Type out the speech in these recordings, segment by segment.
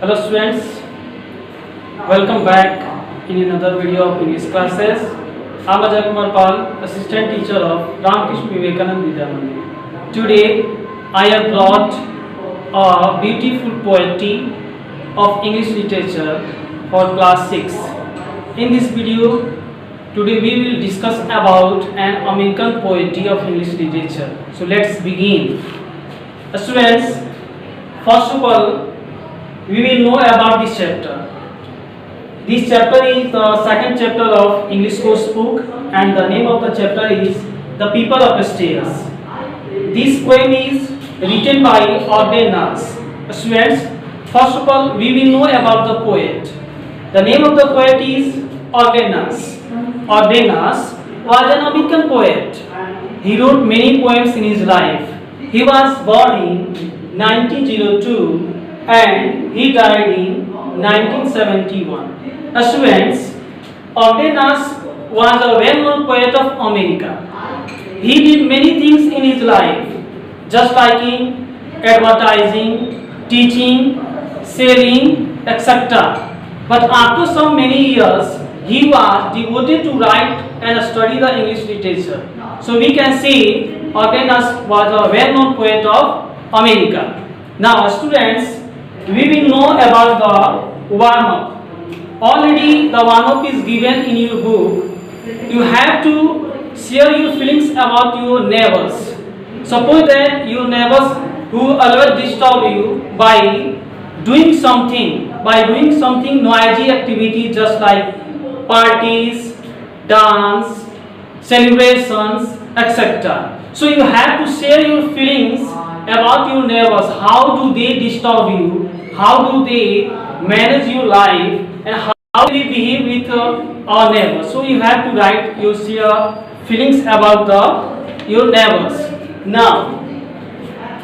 Hello students, welcome back in another video of English classes. I'm Ajay Kumar Pal, assistant teacher of Ramakrishna Vivekananda Vidya Mandir. Today I have brought a beautiful poetry of English literature for class 6. In this video, today we will discuss about an American poetry of English literature. So let's begin. Students, first of all, we will know about this chapter. This chapter is the second chapter of English course book, and the name of the chapter is The People Upstairs. This poem is written by Ogden Nash. Students, first of all, we will know about the poet. The name of the poet is Ogden Nash. Ogden Nash was an American poet. He wrote many poems in his life. He was born in 1902 and he died in 1971. Students, Ogden Nash was a well-known poet of America. He did many things in his life, just like in advertising, teaching, selling, etc. But after so many years, he was devoted to write and study the English literature. So we can say Ogden Nash was a well-known poet of America. Now, students, we will know about the warm-up. Already the warm-up is given in your book. You have to share your feelings about your neighbors. Suppose that your neighbors who always disturb you by doing something noisy activity, just like parties, dance, celebrations, etc. So you have to share your feelings about your neighbors. How do they disturb you? How do they manage your life? And how do we behave with our neighbors? So you have to write your feelings about your neighbors. Now,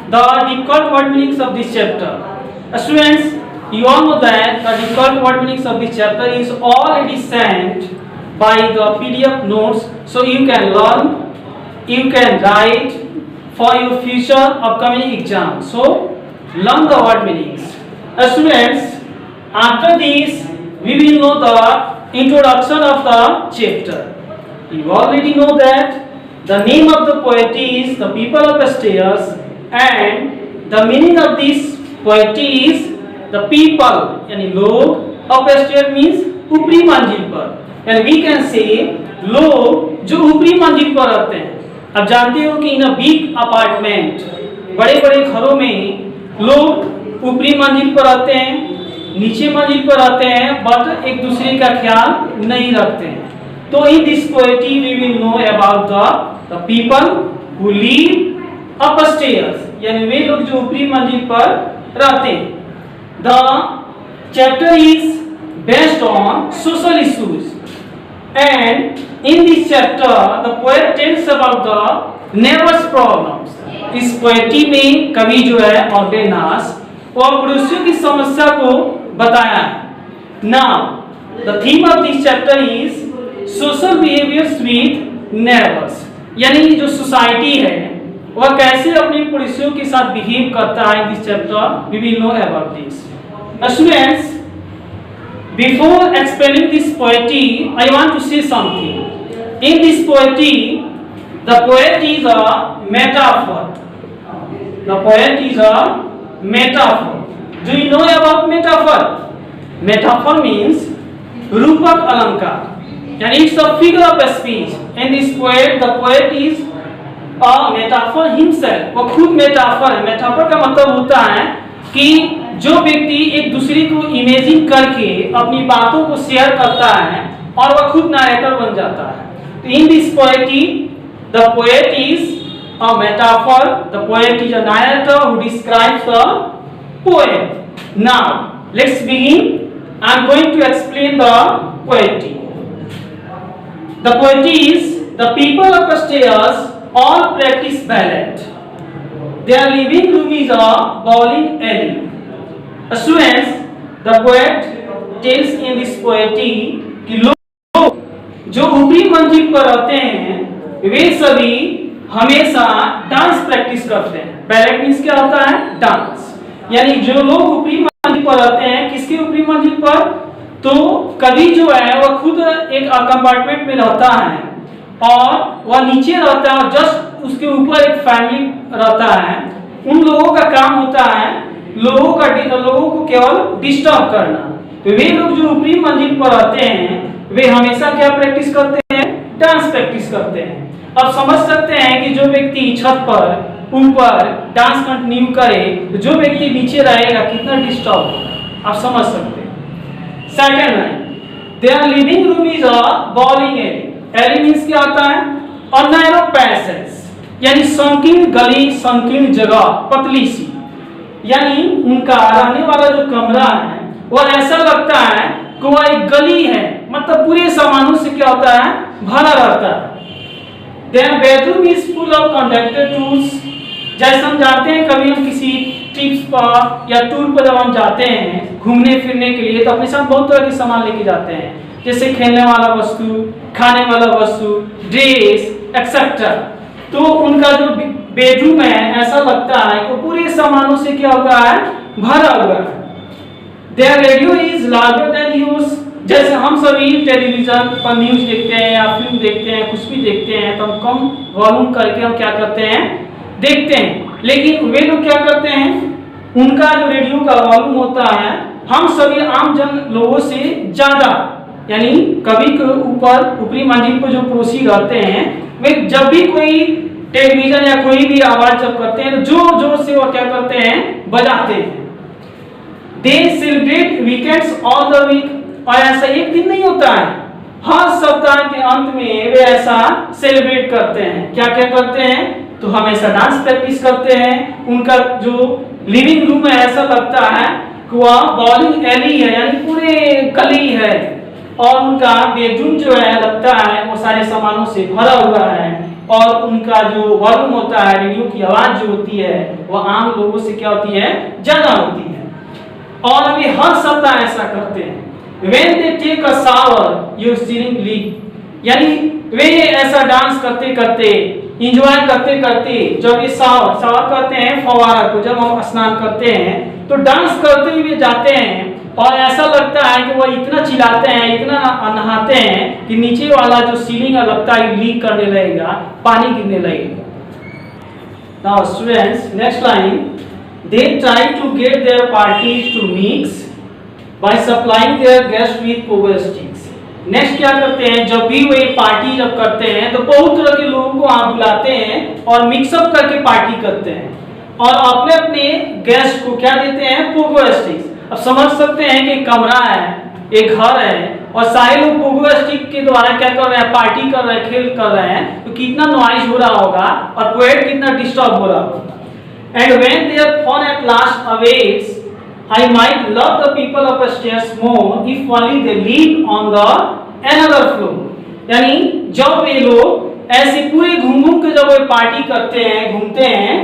the difficult word meanings of this chapter. Students, you all know that the difficult word meanings of this chapter is already sent by the PDF notes. So you can learn, you can write for your future upcoming exam. So learn the word meanings. Students, after this we will know the introduction of the chapter. You already know that the name of the poetry is The People Upstairs, and the meaning of this poetry is the people, यानी लोग, upstairs means ऊपरी मंजिल पर, and we can say लोग जो ऊपरी मंजिल पर रहते हैं. अब जानते हो कि इन अ बिग अपार्टमेंट, बड़े बड़े घरों में लोग ऊपरी मंजिल पर रहते हैं, नीचे मंजिल पर रहते हैं, बट एक दूसरे का ख्याल नहीं रखते हैं. तो in this poetry we will know about the people who live upstairs, यानी वे लोग जो ऊपरी मंजिल पर रहते हैं. The chapter is based on social issues, and in this chapter the poet tells about the neighbors problems. इस पोएट्री में कवि जो है ऑग्डेन नाश वो पड़ोसियों की समस्या को बताया है. Now the theme of this chapter is social behaviors with neighbors, यानी जो सोसाइटी है वह कैसे अपने पड़ोसियों के साथ बिहेव करता है. This chapter we will know about this. Students, before explaining this poetry, I want to say something. In this poetry, the poet is a metaphor. The poet is a metaphor. Do you know about metaphor? Metaphor means रूपक अलंकार. And it's a figure of speech. In this poet, the poet is a metaphor himself. वो खुद metaphor है. Metaphor का मतलब होता है कि जो व्यक्ति एक दूसरे को इमेजिन करके अपनी बातों को शेयर करता है और वह खुद नरेटर बन जाता है. तो in this poetry the poet is a metaphor. The poet is a narrator who describes the poem. Now let's begin. I am going to explain the poetry. The poetry is the people upstairs all practice ballet. Their living room is a bowling alley. Students, the poet tells in this poetry कि लोग जो ऊपरी मंजिल पर रहते हैं वे सभी हमेशा डांस प्रैक्टिस करते हैं. बैलेट मीन्स क्या होता है? डांस. यानी जो लोग ऊपरी मंजिल पर रहते हैं ऊपर, तो कभी जो है वह खुद एक कंपार्टमेंट में रहता है और वह नीचे रहता है और जस्ट उसके ऊपर एक फैमिली रहता है। उन लोगों का काम होता है लोगों को केवल डिस्टर्ब करना। तो वे लोग जो ऊपरी मंजिल पर रहते हैं वे हमेशा क्या प्रैक्टिस करते हैं? डांस प्रैक्टिस करते हैं। अब समझ सकते हैं कि जो व्यक्ति छत पर ऊपर डांस कंटिन्यू करे तो जो व्यक्ति नीचे रहेगा कितना डिस्टर्ब, आप समझ सकते हैं। Second line, their living room is a bowling area. Area means क्या होता है? अ नैरो पैसेज, यानी संकीर्ण गली, संकीर्ण जगह, पतली सी। यानी उनका रहने वाला जो कमरा है वह ऐसा लगता है कि वह एक गली है, मतलब पूरे सामानों से क्या होता है? भरा रहता है। Their bedroom is full of conductor tools। जैसे हम जाते हैं कभी हम किसी ट्रिप्स पर या टूर पर जब हम जाते हैं घूमने फिरने के लिए तो अपने साथ बहुत तरह के सामान लेके जाते हैं, जैसे खेलने वाला वस्तु, खाने वाला वस्तु, ड्रेस एक्सेट्रा। तो उनका जो बेडरूम है ऐसा लगता है कि पूरे सामानों से क्या हुआ है? भरा हुआ है। Their radio is larger than yours। जैसे हम सभी टेलीविजन पर न्यूज देखते हैं या फिल्म देखते हैं, कुछ भी देखते हैं तो हम कम वॉल्यूम करके हम क्या करते हैं? देखते हैं। लेकिन वे लोग क्या करते हैं? उनका जो रेडियो का वॉल्यूम होता है हम सभी आम जन लोगों से ज्यादा, यानी कभी ऊपर ऊपरी मंजिल पर जो पड़ोसी रहते हैं वे जब भी कोई टेलीविजन या कोई भी आवाज जब करते हैं तो जोर जोर से वो क्या करते हैं? बजाते हैं। They celebrate weekends all the week। और ऐसा एक दिन नहीं होता है, हर सप्ताह के अंत में वे ऐसा सेलिब्रेट करते हैं। क्या क्या करते हैं? तो हमेशा डांस प्रैक्टिस करते हैं। उनका जो लिविंग रूम है ऐसा लगता है कि वह बॉलिंग एली है, यानी पूरे गली है। और उनका बेडरूम जो है लगता है वो सारे सामानों से भरा हुआ है। और उनका जो वॉल्यूम होता है, रेडियो की आवाज जो होती है वह आम लोगों से क्या होती है? ज्यादा होती है। और वे हर सप्ताह ऐसा करते हैं। When they take a shower, your ceiling leak। यानी वे ऐसा डांस करते करते, इंजॉय करते करते, जब ये शावर करते हैं फवारा को, जब हम स्नान करते हैं तो डांस करते हुए जाते हैं और ऐसा लगता है कि वो इतना चिल्लाते हैं, इतना नहाते हैं कि नीचे वाला जो सीलिंग है लगता है लीक करने लगेगा, पानी गिरने लगेगा। Now students, next line, they try to get their parties to mix by supplying their guests with pogo sticks। Next क्या करते हैं? जब भी वे पार्टी जब करते हैं तो बहुत तरह के लोगों को आप बुलाते हैं और मिक्सअप करके पार्टी करते हैं और अपने अपने गेस्ट को क्या देते हैं? Pogo sticks. अब समझ सकते हैं कि एक कमरा है, एक घर है और सारे लोग पोगो स्टिक के द्वारा क्या कर रहे हैं? पार्टी कर रहे हैं, खेल कर रहे हैं, तो कितना नॉइज हो रहा होगा और पोएट कितना डिस्टर्ब हो रहा होगा। And when their fun at last awaits, I might love the people upstairs more if only they lived on the another floor। यानी जब वे लोग ऐसे पूरे घूम घूम के जब वे पार्टी करते हैं, घूमते हैं,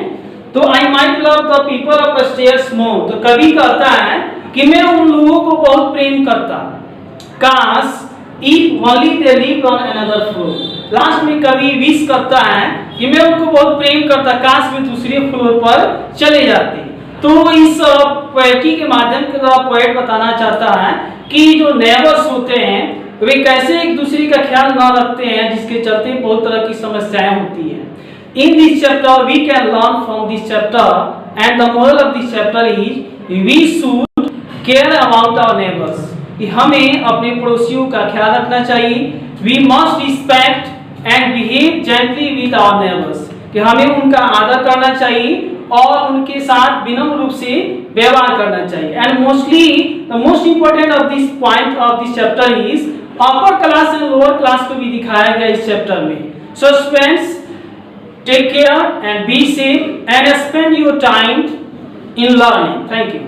तो I might love the people upstairs more। तो कभी कहता है कि मैं उन लोगों को बहुत प्रेम करता, काश if only they lived on another floor। Last में कभी विश करता है कि मैं उनको बहुत प्रेम करता, काश वे दूसरे फ्लोर पर चले जाते। तो इस पोएट्री के माध्यम के द्वारा पोएट बताना चाहता है कि जो नेबर्स होते हैं वे कैसे एक दूसरे का ख्याल न रखते हैं, जिसके चलते बहुत तरह की समस्याएं होती हैं। In this chapter we can learn from this chapter and the moral of this chapter is we should care about our neighbours. कि हमें अपने पड़ोसियों का ख्याल रखना चाहिए। We must respect and behave gently with our neighbours. कि हमें उनका आदर करना चाहिए और उनके साथ विनम्र रूप से व्यवहार करना चाहिए। And mostly the most important of this point of this chapter is upper class and lower class को भी दिखाया गया इस चैप्टर में। So friends, take care and be safe and spend your time in learning। Thank you।